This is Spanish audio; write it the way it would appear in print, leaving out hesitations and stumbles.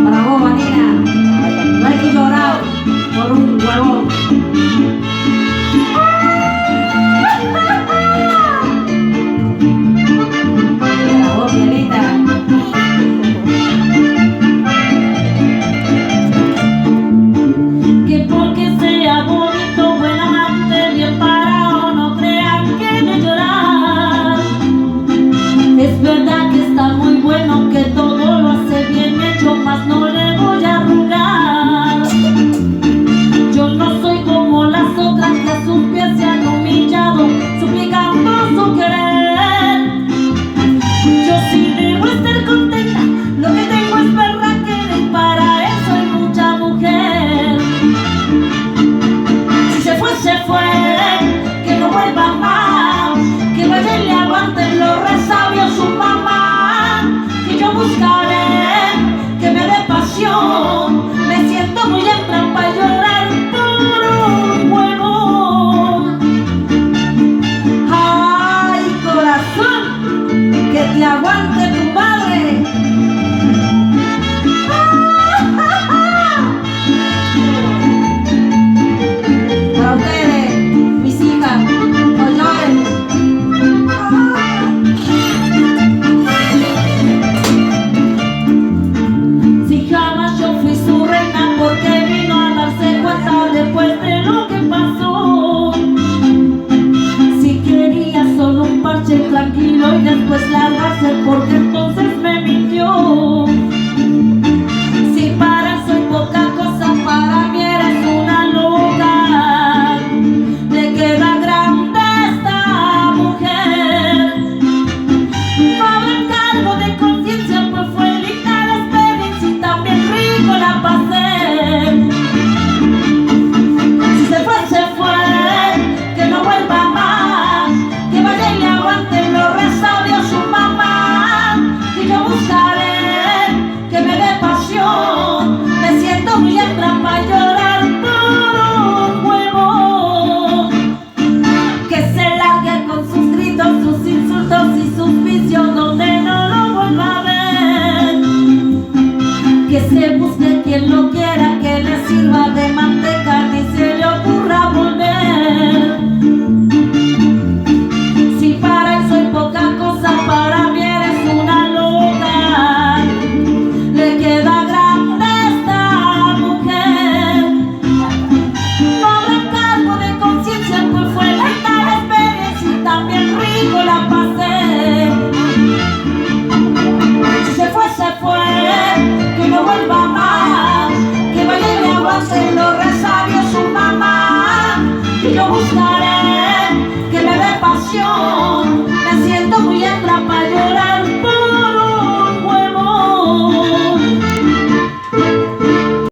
Para vos, Vanina. No hay que llorar por un huevón. Para vos, Pielita. Que porque sea bonito, buen amante, bien parado, no crean que de llorar. Es verdad que está muy bueno, que todo lo hace bien hecho, mas no le voy a rogar. Yo no soy como las otras que a sus pies se han humillado, suplicando su querer. Yo sí debo estar contenta, lo que tengo es berraquera y para eso hay mucha mujer. Si se fue, que no vuelva más, que vaya y le aguanten los resabios su mamá. Que yo buscaré, que me dé pasión, me siento muy hembra para llorar por un huevón. ¡Ay, corazón! ¡Que te aguante tu madre! Para ustedes, mis hijas, no lloren. Si jamás yo fui su reina, porque vino a darse cuenta después de lo que pasó. Si quería solo un parche tranquilo y después largarse, porque entonces me mintió. Si para él soy poca cosa, para mí eres una loca. Le queda grande esta mujer. No habrá cargo de conciencia, pues fue linda la experiencia y también rico la pasé. Si se fue, que no vuelva más, que vaya y le aguanten los resabios su mamá. Que yo buscaré, que me dé pasión, me siento muy hembra para llorar por un huevo. Que se largue con sus gritos, sus insultos y sus vicios, donde no lo vuelva a ver. Que se busque quien lo quiera, que le sirva de manteca, ni se le ocurra volver. Si para él soy poca cosa, para mí eres una loca. Le queda grande esta mujer. No habrá cargo de conciencia, pues fue linda la experiencia y también rico la pasé. Si se fue, que no vuelva